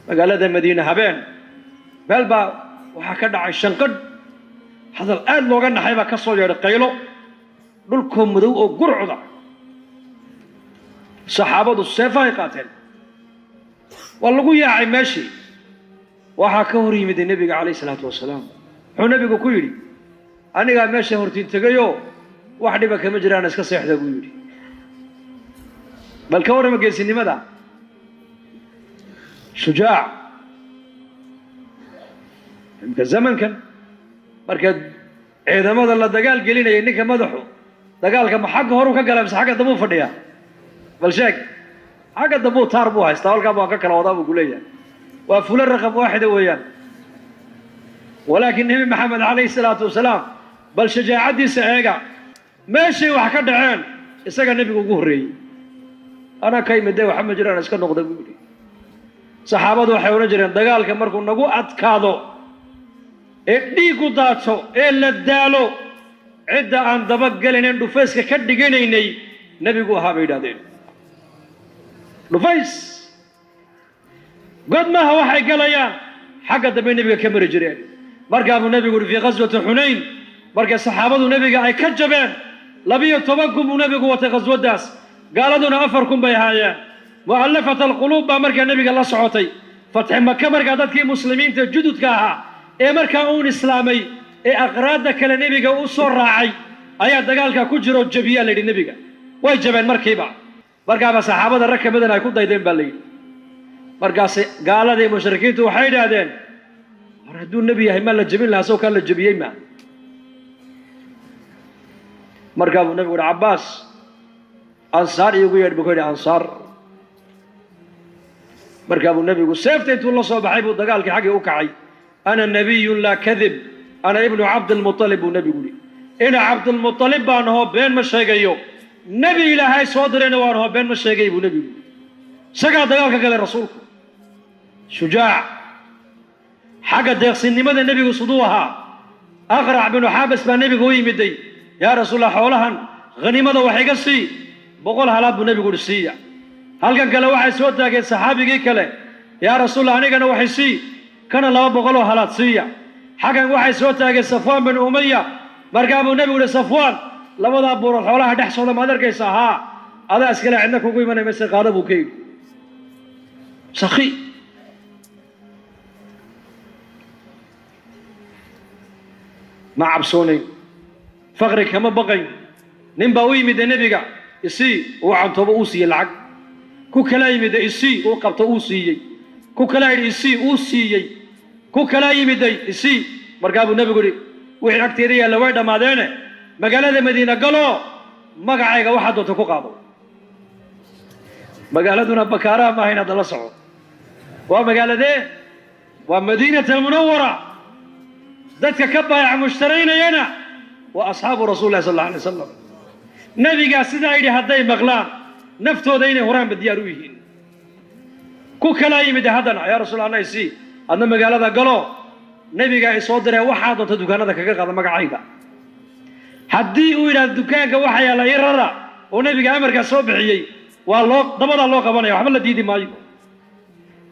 magaalada Madiina habeen balba waxa ka dhacay shanqad hadal aad looga naxay baa ka soo yeeray qaylo dhulku madow oo gurcuda saxaabadu seefay qaateen walagu yaacay meeshi waxa ka hor yimid nabiga kaleey salaatu wasalaam wuxuu nabigu ku yiri aniga meesha hortiin tagayo wax dhiba kama jiraan iska seexda buu yiri bal ka warama geesinimada shujaac inta zamankan marka ciidamada la dagaal gelinay ninka madaxu dagaalka ma xaq hor u ka galay xaq dab u fadhiya bal sheeg xaq dab u taar buu haystaa halka baa ka kala wadaa buu leeyahay waa fulan raqam waaxid weeyaan ولكن النبي محمد عليه الصلاة والسلام بل شجاعتي سعيقة ماشي وحكا دعان إساقا النبي قهري أنا كاي مدى وحمد جران اسكا نقضى بيولي صحابة وحيونا جران دقال كماركو نقو أتكادو إديكو داتو إلا الدالو عدة عن دبق قلن اندو فيسك كدقينيني نبي قوها بيدادين نفيس قد ما هو حي قليان حقا دبي نبي كمري جرين markaa buu nabigu fi ghazwat hunayn markaa saxaabadu nabiga ay ka jabeen 12 kun buu nabigu watay ghazwadaas gaaladuna 4 kun bay haayeen mu'allafat alqulub ba markaa nabiga la socotay fath makka markaa dadkii muslimiinta jududka ahaa ee markaa uu islaamay ee aqraada kale nabiga uu soo raacay ayaa dagaalka ku jiro jabiya leeyahay nabiga way jabeen markiiba markaa saxaabada rakabadan ay ku daydeen baa leeyahay markaas gaaladii mushrikiintu waxay yiraahdeen هدو النبي هي ما لا جبين لها سو كان لا جبيي ما مركب النبي ور عباس انصار يقول يد بكوري انصار مركب النبي يقول سيفت انت والله سو بحيبو دغالكي حقي او كعي انا نبي لا كذب انا ابن عبد المطلب والنبي يقول انا عبد المطلب بان هو بين ما شيغيو نبي الهي سو درينا وان هو بين ما شيغي ابو نبي سغا دغالكا قال الرسول شجاع حاجة ديقسين لماذا النبي صدوها أغرع بن حابس بالنبي قوي مدي يا رسول الله حولها غنيمة وحي قصي بقول هلا بالنبي قول السيع هل كان قال واحد سوتها قال صحابي قال يا رسول الله أنا كان وحي سي كان الله بقوله هلا سيع حاجة واحد سوتها قال صفوان بن أمية مرقاب النبي قول صفوان لما ذا بور حولها دحس ولا ما أدري كيس ها هذا أسكال عندك وقوي من يمسك غالب وكيف سخي ما عبسوني فقري كما بقي نمباوي مد النبي يسي وعن توبوسي العق كو كلاي مد يسي وقبط اوسي كو كلاي يسي اوسي كو كلاي مد يسي مرقاب النبي قولي وحي اكتيريا لو دمادين مقالة مدينة قالوا مقعيقا واحد وتكو قابو مقالتنا بكارا ما هنا دل صعود ومقالة دي ومدينة المنورة ذاتك كبايع مشترين ينا وأصحاب رسول الله صلى الله عليه وسلم نبي قاسدا يدي هداي مغلان نفتو ديني هران بديارويهين كو كلاي مدي هدنا يا رسول الله يسي أنا مقالة قالوا نبي قاي صدره واحد وتدكان هذا كقاعد مقعيدا حدي وإلى الدكان كواحد على يررا ونبي قاي أمر كصبحي والله ضمن الله قبنا يا حمل ديدي مايو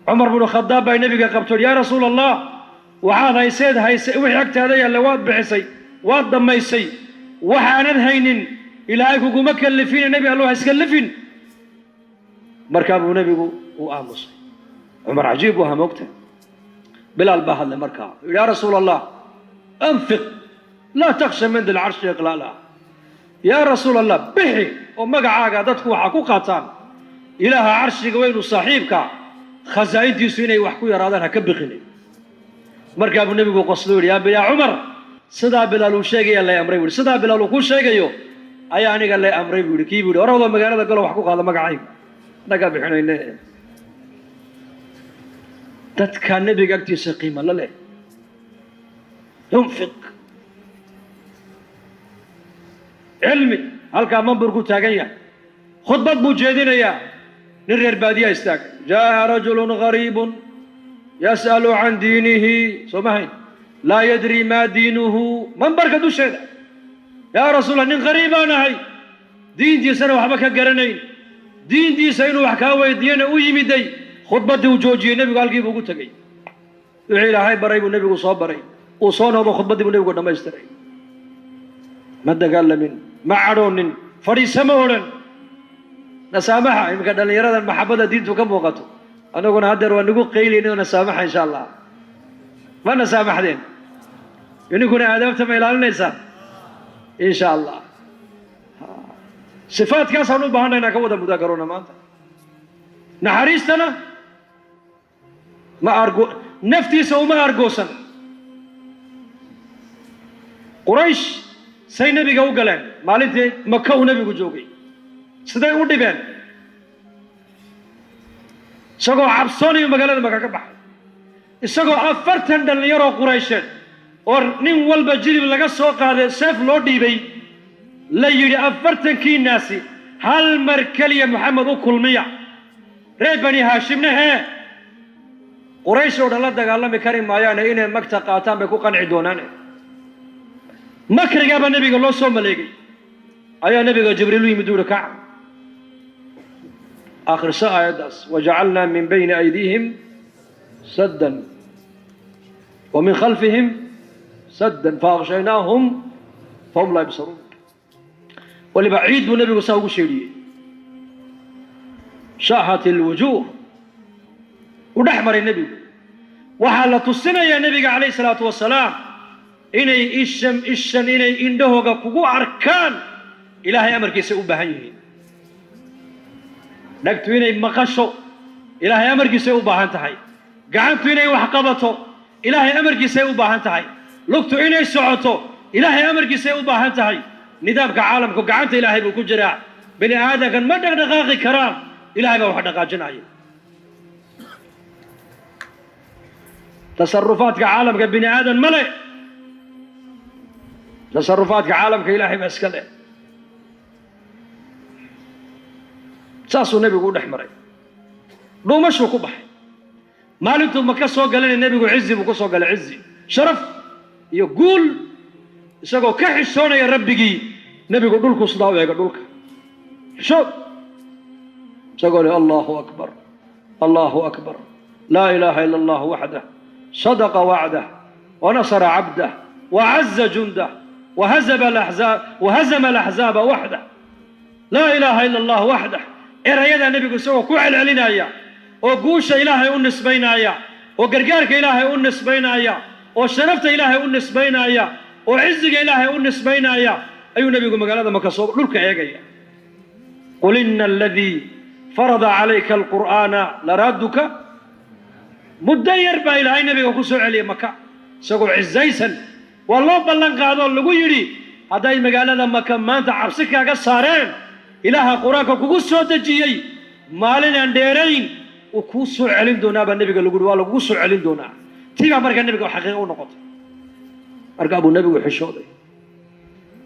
عمر بن الخطاب بين نبي قبطول يا رسول الله وهذا يسيد وحي أكت هذا يلا واد بحسي واد ضميسي وحانا هينين إلى أيكو مكلفين النبي الله يسكلفين مركب النبي وآمص عمر عجيب وهم وقته بلال باهل مركب يا رسول الله أنفق لا تخشى من ذي العرش إقلالا يا رسول الله بحي ومقع عاقادتك وحكو قاتان إله عرشك وين صاحبك خزائن ديسيني وحكو يرادانها كبخيني مركب النبي قصدور يا عمر صدا بلال وشيغي الله امري وري صدا بلال كو شيغيو اي انيغا الله امري وري كي وري اورado magaalada galo wax ku qaado magacay naga bixinayna dadka nabiga agtiisa qiimo la leh ينفق علمي halka manbar ku taagan yahay khudbad buu jeedinaya nin reer baadiya istaag jaa rajulun gharibun يسأل عن دينه سمعين لا يدري ما دينه من بركة الشيء يا رسول الله غريب أنا هاي دين دي سنة وحبك قرنين دين دي سنة وحكاوي دينا ويمدي khudbadii uu joojiyey nebigu halkii buu ugu tegey wixii ilaahay baray buu nebigu soo baray uu soo noqdo khudbaddii buu nebigu dhammaystiray ma dagaalamin ma cadhoonin fadhiisama odhan nasaamaxa iminka dhallinyaradan maxabadda diintu ka muuqato annaguna haddeer waa nagu qaylayno nasaamaxa insha allah ma nasaamaxdeen ininkuna aadaabta ma ilaalinaysaan insha allah sifaadkaasaan u baahanna inaan ka wada mudaagaroona maanta naxariistana naftiisa uma argoosan quraysh say nebiga u galeen maalintii maka uu nebigu joogay siday u dhibeen isagoo cabsoonayo magaalada maka ka baxay isagoo 40 dhallinyaroo quraysheed oo nin walba jilib laga soo qaaday seef loo dhiibay la yidhi 40kii naasi hal mar keliya maxamed u kulmiya reer bani haashimna hee quraysh oo dhan la dagaalami kari maayaane inay magta qaataan bay ku qanci doonaan makrigaaba nebiga loo soo maleegay ayaa nebiga jibriil u yimid uu yihi kaca akhriso aayaddaas wajacalnaa min bayni aydiihim saddan wa min khalfihim saddan faaqshaynaahum fahum laa yabsaruun waliba ciid buu nebigu saa ugu sheedhiyey shaahat ilwujuuh u dhex maray nebigu waxaa la tusinayaa nebiga calayhi salaatu wasalaam inay ishan inay indhahooga kugu arkaan ilaahay amarkiisay u baahan yihiin dhagtu inay maqasho ilaahay amarkiisay u baahan tahay gacantu inay wax qabato ilaahay amarkiisay u baahan tahay lugtu inay socoto ilaahay amarkiisay u baahan tahay nidaamka caalamku gacanta ilaahay buu ku jiraa bini aadamkan ma dhaqdhaqaaqi karaan ilaahay baa wax dhaqaajinaya tasarufaadka caalamka bini aadan ma leh tasarufaadka caalamka ilaahay baa iska leh saasuu nebigu u dhex maray dhuumashuu ku baxay maalintuu maka soo galanay nebigu cizi buu ku soo galay cizi sharaf iyo guul isagoo ka xishoonaya rabbigii nebigu dhulku sidaa u eega dhulka xishood isagoo leh allahu akbar allahu akbar laa ilaaha ila allah waxdah صدق وعده ونصر عبده وعز جنده وهزم الأحزاب وحده لا إله إلا الله وحده إرهيدا نبي سوى كوعل علينا يا وقوش إلهي أنس بينا يا وقرقارك إلهي أنس بينا يا وشرفت إلهي أنس بينا يا وعزك إلهي أنس بينا يا أي نبي قال هذا مكسور لك يا قل إن الذي فرض عليك القرآن لرادك مدير با إلهي نبي وكسو علي مكة سقو عزيسا والله بلن قادوا اللقو يري هذا المقالة مكة ما انت عبسك قصارين إلها قراك وكسو تجيي مالين انديرين وكسو علين دونا بالنبي قال لقو والله كسو علين دونا تيبا مركا النبي حقيقة ونقط مركا أبو النبي وحشوضي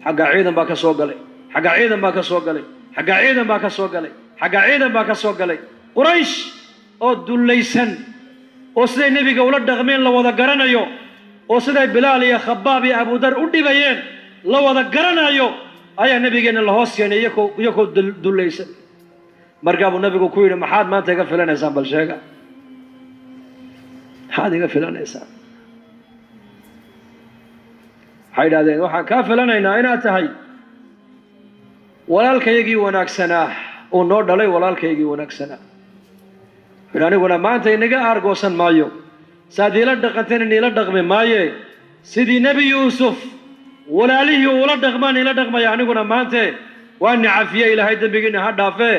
حقا عيدا باكا سوقلي حقا عيدا باكا سوقلي حقا عيدا باكا سوقلي حقا عيدا باكا سوقلي قريش oo dulaysan oo siday nabiga ula dhaqmeen la wada garanayo oo siday bilaal iyo khabaab iyo abu dar u dhibayeen la wada garanayo ayaa nabigeena la hoos keenay iyagoo dulaysan markaa buu nabigu ku yidhi maxaad maanta iga filanaysaan bal sheega maxaad iga filanaysaan waxay yidhahdeen waxaan kaa filanaynaa inaad tahay walaalkaygii wanaagsanaa uu noo dhalay walaalkaygii wanaagsanaa aniguna maanta inaga aargoosan maayo saad iila dhaqanteen iniila dhaqmi maaye sidii nebi yuusuf walaalihii uula dhaqmaan ila dhaqmaya aniguna maante waa ni cafiye ilaahay dembigiina ha dhaafee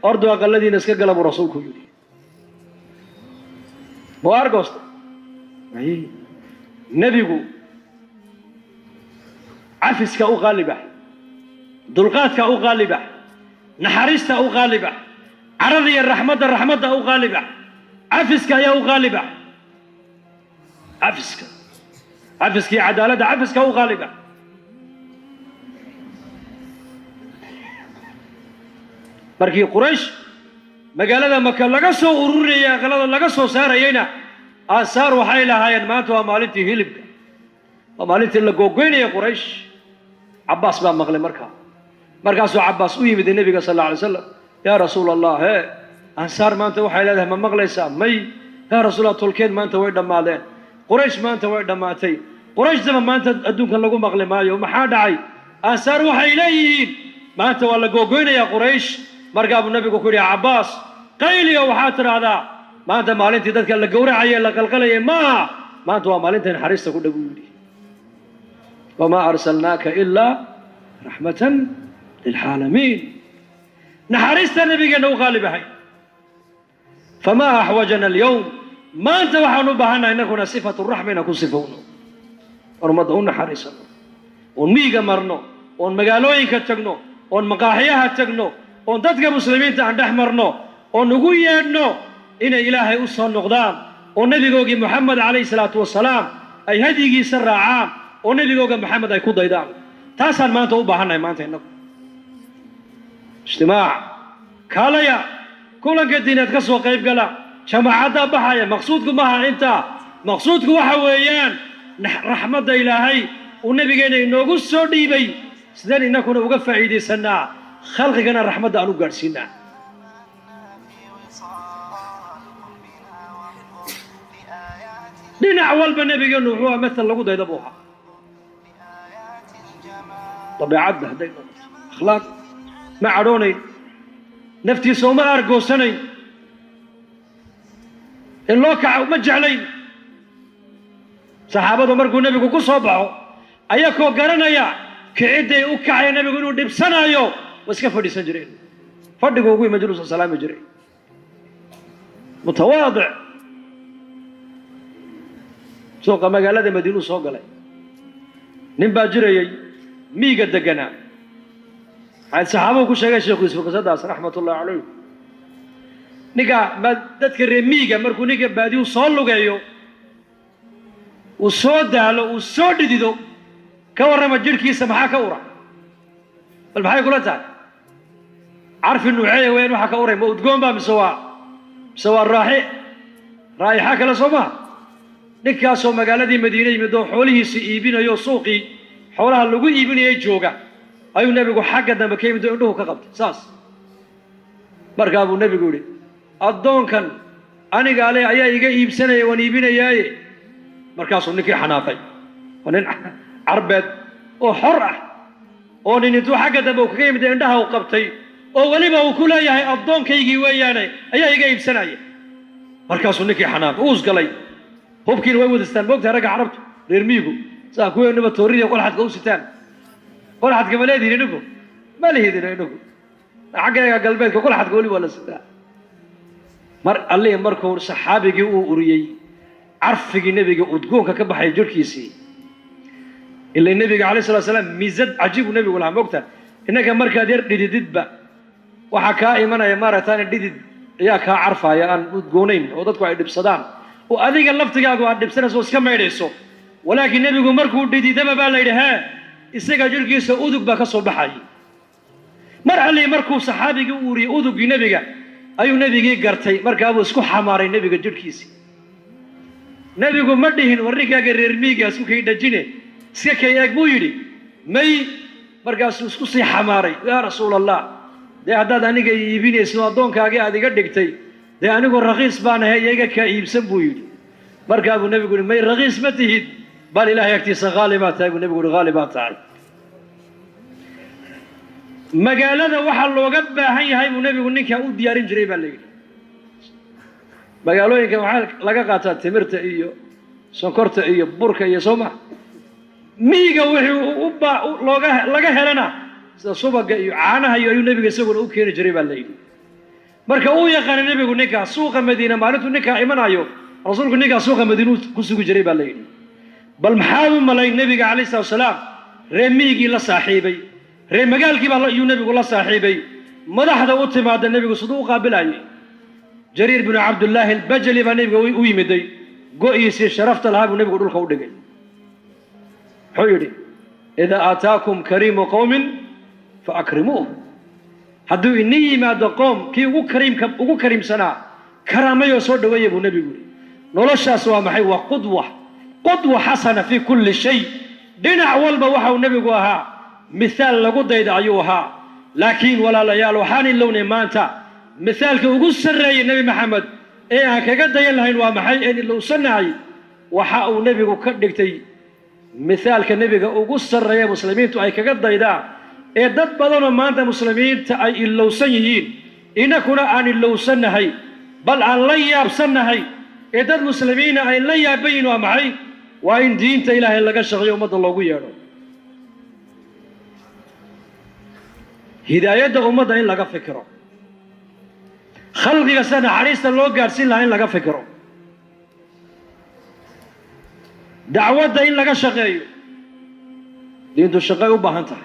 ordu aqaladiina iska gala buu rasuulku yidhi muu aargoosta nebigu cafiska u qaalibax dulqaadka u qaalibax naxariista u qaalibax عرضي الرحمة أو غالبة عفسك يا أو غالبة عفسك يا عدالة عفسك أو غالبة بركي قريش مقالة مكة لقصوا أروري يا غلط لقصوا سارينا آثار وحيلة هاي ماتوا مالتي هلب ومالتي اللي قوقين يا قريش عباس بن مغلي مركز عباس ويمد النبي صلى الله عليه وسلم يا رسول الله ansaar maanta waxay leedahay ma maqlaysaa may yaa rasuulallah tolkeen maanta way dhammaadeen quraysh maanta way dhammaatay qurayshdaba maanta adduunkan lagu maqli maayo maxaa dhacay ansaar waxay leeyihiin maanta waa la googoynayaa quraysh markaa buu nabigu ku yidhi cabbaas qayliyo waxaad tidhaahdaa maanta maalintii dadka la gowracayay la qalqalayay maaha maanta waa maalinta naxariista ku dhagu yidhi wamaa arsalnaaka ilaa raxmatan lilcaalamiin naxariista nabigeenna u qaalib ahay famaa axwajana alyowm maanta waxaan u baahannahay innakuna sifatu raxma inaan ku sifowno oon ummadda u naxariisano oon miyiga marno oon magaalooyinka tagno oon maqaaxiyaha tagno oon dadka muslimiinta aan dhex marno oon ugu yeedhno inay ilaahay u soo noqdaan oo nebigoogii moxamed calayhi salaatu wasalaam ay hadyigiisa raacaan oo nebigooga maxamed ay ku daydaan taasaan maanta u baahannahay maanta innagu ijtimaac kaalaya kulanka diineed ka soo qayb gala jamaacaddaa baxaya maqsuudku maaha intaa maqsuudku waxa weeyaan raxmadda ilaahay uu nebigeenna inoogu soo dhiibay sideen innakuna uga faa'iidaysanaa khalqigana raxmadda aan u gaadhsiinaa dhinac walba nebigeennu wuxuu aha matal lagu dayda buu ahaa dabeecadda hadday noqoto akhlaaq ma cadhoonayn naftiisa uma argoosanayn in loo kaco ma jeclayn saxaabadu markuu nebigu ku soo baxo ayakoo garanaya kicidday u kacaya nebigu inuu dhibsanaayo waa iska fadhiisan jireen fadhigu ugu majluusa salaami jiray mutawaadic suuqa magaalada madiinuu soo galay nin baa jirayay miiga deganaa waxaad saxaabuhu ku sheegay sheekhu yuusuf qisadaas raxmatullahi calayh ninka dadka reer miiga markuu ninka baadiyu soo lugeeyo uu soo daalo uu soo dhidido ka warrama jidhkiisa maxaa ka ura bal maxay kula tahay carfi nuuceeya weyaan waxaa ka uray ma udgoon baa mise waa raa'ixa kale soo maha ninkaasoo magaaladii madiine yimid oo xoolihiisii iibinayo suuqii xoolaha lagu iibinayay jooga ayuu nebigu xagga dambe ka yimid oo indhuhu ka qabtay saas markaa buu nebigu yidhi addoonkan aniga ale ayaa iga iibsanaya waan iibinayaaye markaasuu ninkii xanaaqay waa nin carbeed oo xor ah oo nin intuu xagga dambe uu kaga yimid indhaha u qabtay oo weliba uu ku leeyahay addoonkaygii weeyaane ayaa iga iibsanaya markaasuu ninkii xanaaqay uus galay hubkiina way wadastaan moogtahay ragga carabtu reer miyigu saa kuweennaba tooridiiyo qolxadka u sitaan qolxadka ma leedihin inagu ma lihidin inagu xaggeega galbeedka qolxadka weli waa la sitaa mar allihii markuu saxaabigii uu uriyey carfigii nebiga udgoonka ka baxay jirhkiisii ilaa nebiga calayh salatu salaam miisad cajiibu nebigu lahaa moogtahay innaka markaad yar dhidididba waxaa kaa imanaya maaragtaan dhidid ayaa kaa carfaya aan udgoonayn oo dadku ay dhibsadaan oo adiga laftigaagu aad dhibsanayso oo iska maydhayso walaakiin nebigu markuu dhididaba baa la yidhi hee isaga jirhkiisa udug baa ka soo baxayay mar allii markuu saxaabigii u uriyey uduggii nebiga ayuu nebigii gartay markaabuu isku xamaaray nebiga jirhkiisii nebigu ma dhihin war ninkaaga reer miiga isku kay dhajine iska kay eeg buu yidhi may markaasuu isku sii xamaaray yaa rasuul allah dee haddaad aniga iibinayso addoonkaagii aad iga dhigtay dee anigu rakiis baan ahay iyo iga kaa iibsan buu yidhi markaa buu nebigu yihi may rakiis ma tihid bal ilaahay agtiisa haali baa tahay buu nebigu yihi haali baa tahay magaalada waxaa looga baahan yahay buu nebigu ninkaa u diyaarin jiray baa la yidhi magaalooyinka waxaa laga qaataa timirta iyo sonkorta iyo burka iyo soo maa miyiga wixii laga helana sida subaga iyo caanaha iyo ayuu nebiga isaguna u keeni jiray baa la yidhi marka uu yaqaana nebigu ninkaa suuqa madiina maalintuu ninkaa imanayo rasuulku ninkaa suuqa madiinuu ku sugi jiray baa la yidhi bal maxaad u malayn nebiga calayhi salatu wasalaam reer miyigii la saaxiibay reer magaalkii baa iyuu nebigu la saaxiibay madaxda u timaada nebigu siduu u qaabilayay jariir binu cabdullaahi albajali baa nebiga u yimiday go'iisii sharafta lahaa buu nebigu dhulka u dhigay muxuu yidhi idaa aataakum kariimu qowmin fa akrimuuh hadduu ini yimaado qoom kii ugu kariimsanaa karaamayoo soo dhaweeya buu nebigu yidhi noloshaas waa maxay waa qudwa xasana fii kulli shay dhinac walba waxa uu nebigu ahaa mithaal lagu dayda ayuu ahaa laakiin walaalayaal waxaan ilownay maanta مثالك وقصر النبي محمد إيه هكذا يلهين ومحي إن لو صنعي وحاء النبي وكدكتي مثالك النبي وقصر يا مسلمين تو أي كذا يدا إيه دت بدنا ما أنت مسلمين تأي لو سنيين إن كنا عن لو صنعي بل عن ليا بصنعي إيه دت مسلمين أي ليا بين ومحي وإن دين تإله إلا كشغ يوم الله وياه هداية أمة إن لقى فكره خلقي سنة حريص الله قارسين لها إن لقى فكره دعوة إن لقى شغي دين دو شغي وباهنتها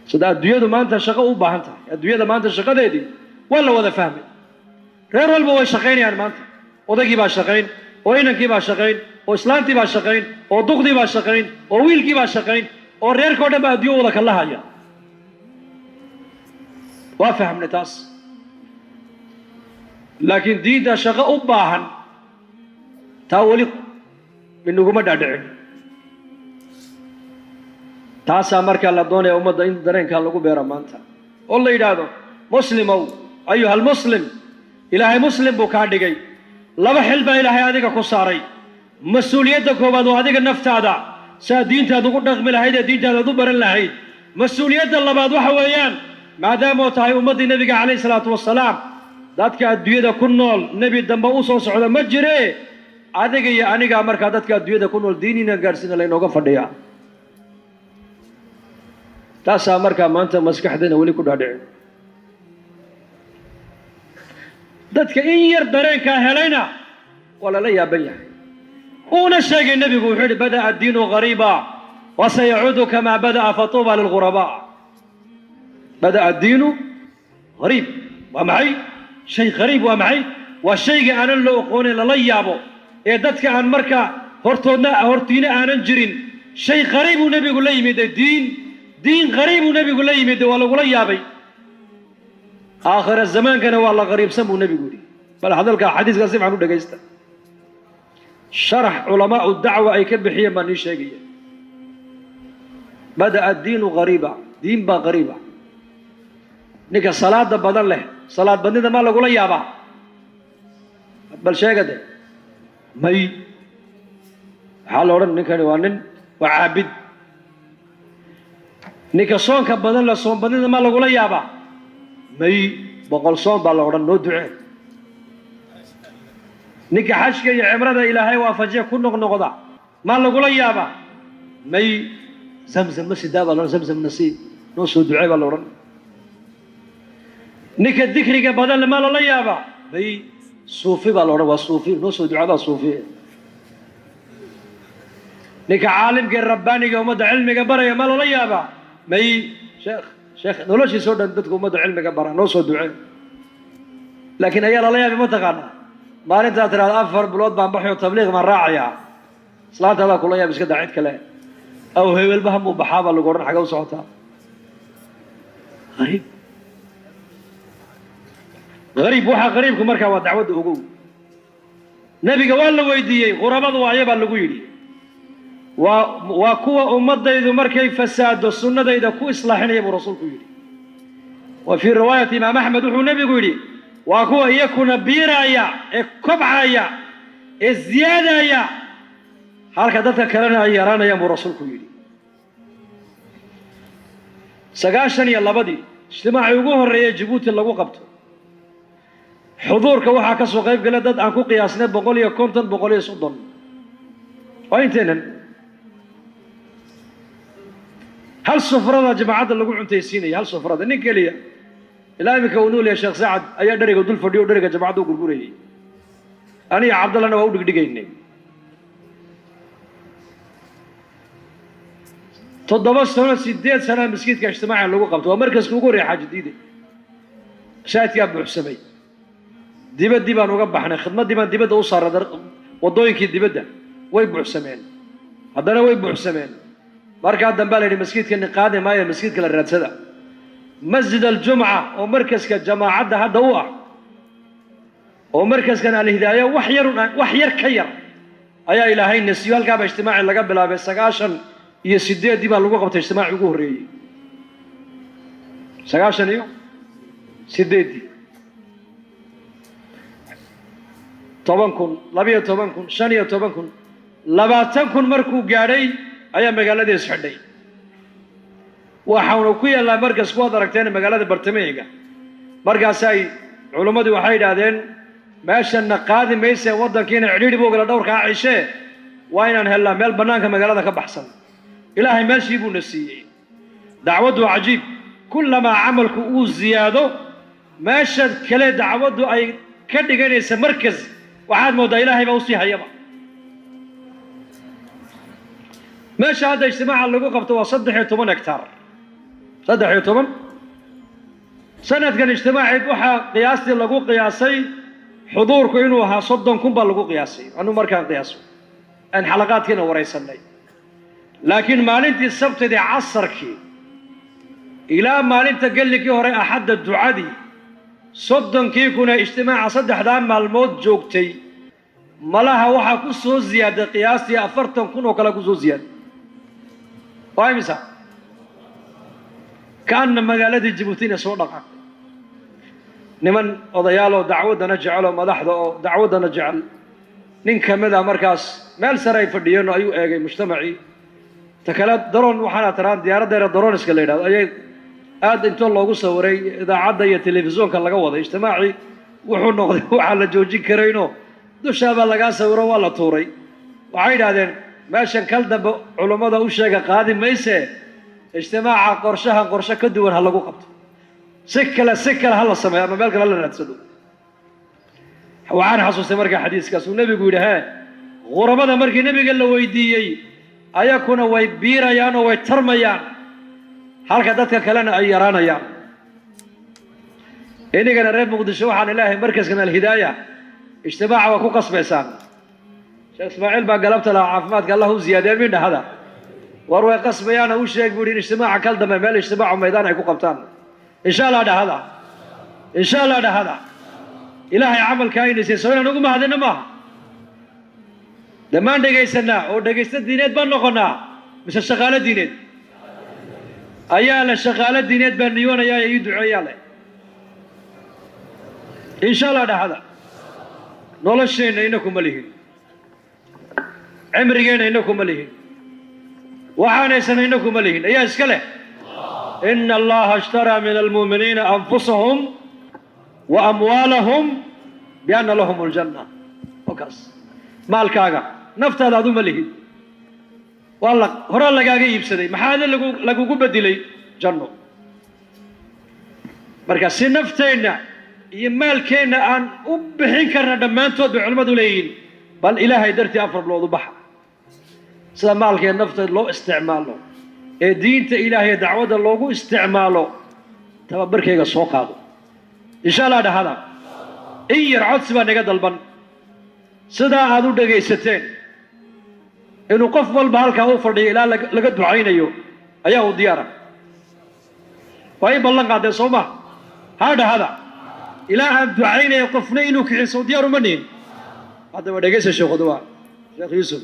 سدا الدنيا دو ما أنت شغي وباهنتها الدنيا دو ما أنت شغي دي ولا وذا فهمي غير والبوا شغين يعني ما أنت وذاكي با شغين وإنكي با شغين وإسلامتي با شغين ودغدي با شغين وويلكي با شغين ورير كودا با ديو ولا كلها يا وافهم نتاس لكن دي دا شغا أباهن تاولي من نقوم دادعين تاسا أمرك الله دوني أمد إن درين كان لقو بيرا مانتا والله يدادو مسلم أو أيها المسلم إلهي مسلم بوكاردقي لما حلبا إلهي هذيك كساري مسؤوليتك وبادو هذيك النفط هذا سا دينتا دو قد نغمي لهيدا دينتا دو برن لهيد مسؤوليت الله بعد وحويان ما دام تهي أمد النبي عليه الصلاة والسلام ذاتك الدوية كنول نبي الدنبا أوصو سعودا مجري هذيك يا أنيك أمرك ذاتك الدوية كنول ديني نقارسين اللي نوقف فرديا تاسا أمرك ما أنت مسكح دينا ولي كل هذا ذاتك إن يردرين كاهلينا ولا لا يبين هنا الشيء النبي يقول بدأ الدين غريبا وسيعود كما بدأ فطوبى للغرباء بدأ الدين غريب ومعي شيء غريب ومعي والشيء أنا لو أقول لا يابو إدتك عن مركا هرتينا أنا نجرين شيء غريب ونبي يقول لي مد دين غريب ونبي يقول لي مد ولا يقول يابي آخر الزمان كان والله غريب سمو النبي يقولي بل هذا حديث قاسم عنه دقيسته شرح علماء الدعوة أي كبحية ما نيشاقية بدأ الدين غريبا دين با غريبا نيكا صلاة دا بدل له صلاة بدل دا ما لقول يابا بل شيء ده مي حال أورن نيكا نوانن وعابد نيكا صون كبدل له صون بدل دا ما لقول يابا مي بقول صون بالأورن نو دعاء نيكا حشك يا عمرة إلهي وافجيه كل نقضة ما لقول يابا مي زمزم مسجد بالورن زمزم نسي نوصو دعاء بالورن نيكا الذكر بدل ما لا يابا مي صوفي بالورن وصوفي نوصو دعاء صوفي نيكا عالم كالرباني ومدى علمي كبرا ما لا يابا مي شيخ نولوشي سودا ندتكم مدى علمي كبرا نوصو دعاء لكن أيها لا يابا متقانا ما أنت ترى أفر بلود بنبحي وتبليغ من راعية صلاة الله كلها يا بس كده عيد كلام أو هي البهم وبحابة اللي قرن حاجة وصوتها غريب وحى غريب كمركا ودعوة وقول نبي قوال له ويدي غرباء وعيبا اللي قويلي وكوا أمد إذا مركي فساد السنة إذا كو إصلاحين يا رسول قويلي وفي رواية إمام أحمد وحو النبي قويلي وكوا يكون بيرايا كبعايا الزيادة يا حركة ذاتك كلنا يرانا يا رسول قويلي سقاشني الله بدي اجتماع يقوه الرئي جيبوتي اللي قبته حضورك وحا كسو قيب قال داد عنكو قياسنا بقولي كونتن بقولي صدن وين تنن هل صفرة جماعات اللي قوعون تيسيني هل صفرة نيك ليا إلا يكونوا لي يا شيخ سعد أيا دريق ودول فرديو دريق جماعات وقرقوري أنا يا عبد الله أنا وأودك دقيقيني تضبط سنة 6 سنة مسكيت كاجتماع اللي قبته ومركز كوكور يا حاج جديدة شايت يا أبو حسبي ديبان وقبحنا خدمة ديبان أوصار وضوينك ديبان ويبو حسمين هذا أنا ويبو حسمين مركز دنبالي مسكيت كان قادم مايا مسكيت كلا الراتسدة مسجد الجمعة ومركز كالجماعة هذا هو ومركز كان الهداية وحير كير أيا إلهي النسيو هالكاب اجتماع اللي قبلها بسقاشن يسيدي ديبان لقوا قبت اجتماع يقوه ري سقاشن يو sideedii 10 kun 12 kun 15 kun 20 kun markuu gaadhay ayaa magaalada isxidhay waxaanu ku yeelaa markaas ku aragteen magaalada bartamaheega markaas ay culimadu waxay yiraahdeen meeshana qaadi meesha wadankiina cidhiidhi buu gala dhowrka ciishe waa inaan helnaa meel banaanka magaalada ka baxsan ilaahay meeshii buu nasiiyay dacwadu cajiib kullama amalku uu ziyaado meesha kale dacwadu ay ka dhiganaysa markaas waxaad moodaa ilaahay baa u sii hayaba meesha hadda ijtimaaca lagu qabto waa 13 hektar 13 sanadkan ijtimaaceed waxaa qiyaastii lagu qiyaasay xuduurku inuu ahaa 30 kun baa lagu qiyaasay anu markaan qiyaaso aan xalaqaadkiina wareysanay laakiin maalintii sabtida casarkii ilaa maalinta galligii hore axadda ducadii 30 kuna ijtimaaca saddexda maalmood joogtay malaha waxa ku soo ziyaaday qiyaastii 40 kun oo kala ku soo ziyaaday waayimisa كان مقالة جيبوتينا سو دقا نمن odayaalo dacwadana jecel oo madaxda oo dacwadana jecel nin kamida markaas meel saray fadhiyeen ayuu eegay mujtamaci takala daroon waxana taraan diyaaradda daroon iska leeyahay ayay aad inta loogu sawiray idaacadda iyo telefishinka laga waday ijtimaaci wuxuu noqday waxa la joojin karayno dushaaba laga sawiro waa la tuuray waxay yiraahdeen meeshan kal dambe culimada u sheega qaadi mayse ijtimaaca qorshe ka duwan hal lagu qabto sikala hal sameeyo ama meel kale la raadsado waxaan xasuustay markaa xadiiskaas uu nabigu yiraahdo qurabada markii nabiga la weydiiyay ayakuna way biirayaan oo way tarmayaan halka dadka kalena ay yaraanayaan inagana reer muqdisho waxaan ilaahay markaaskan alhidaaya ijtimaaca waa ku qasbaysaan sheekh Ismaaciil baa galabta la caafimaadka Allah u ziyaadeen min dhahada warway qasbayaan oo sheeg buu in ijtimaaca kal dambe meel ijtimaaca meedaan ay ku qabtaan insha Allah dhahada ilaahay amalka ayna siisayna ugu mahadina ma damaan dhageysana oo dhageysta diineed baan noqonaa mise shaqaale diineed ayaa la shaqaale diineed baan niyoonaya ay duceeyaan insha Allah dhahada nolosheena inakum malihin cimrigeena inakum malihin waxaan aysanaynakum malihin ayaa iska leh inna allaha ishtara min almu'minina anfusahum wa amwalahum bi anna lahum aljanna wakas maalkaaga naftaada adu malihin walla hore lagaaga iibsaday maxaa lagu bedilay janno marka si nafteena iyo maalkeena aan u bixin karna dhamaantood culimadu leeyihiin bal ilaahay dartii afar loodu baxa sida maalkeen nafta loo isticmaalo ee diinta ilaahay dacwada loogu isticmaalo tababarkayga soo qaado insha Allah dhahada in yar codsi baa naga dalban sida aad u dhageysateen inuu qof walba halka uu fadhiyo ilaa laga ducaynayo ayaa u diyaar way ballan qaadeen Soomaa ha dhahada ilaa aan ducaynayo qofna inuu kixiso diyaar uma nihin hadda waa dhageysa sheekh Yuusuf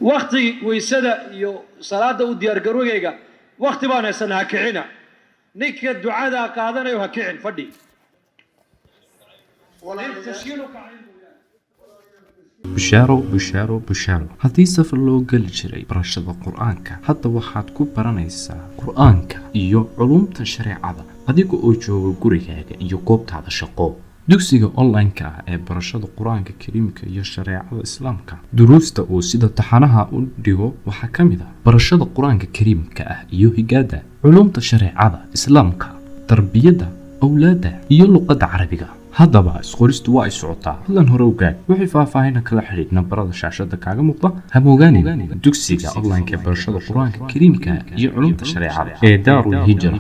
waqti weysada iyo salaada u diyaar garowgayga waqti baan haysanaa kicina ninka ducada qaadanayo ha kicin fadhi bushaaro haddii safar loo geli jiray barashada qur-aanka hadda waxaad ku baranaysaa qur-aanka iyo culumta shareecada adiga oo jooga gurigaaga iyo goobtaada shaqo dugsiga online-ka ah ee barashada qur-aanka kariimka iyo shareecada islaamka duruusta uu sida taxanaha u dhigo waxaa ka mid ah barashada qur-aanka kariimka ah iyo higaada culumta shareecada islaamka tarbiyada awlaada iyo luqadda carabiga haddaba isqoristu waa ay socotaa fadlan hore ogaad wixii faahfaahin kala xiriir nambarada shaashada kaaga muuqda hamogaanin dugsiga online-ka ee barashada qur-aanka kariimka iyo culumta shareecada ee Daarul Hijra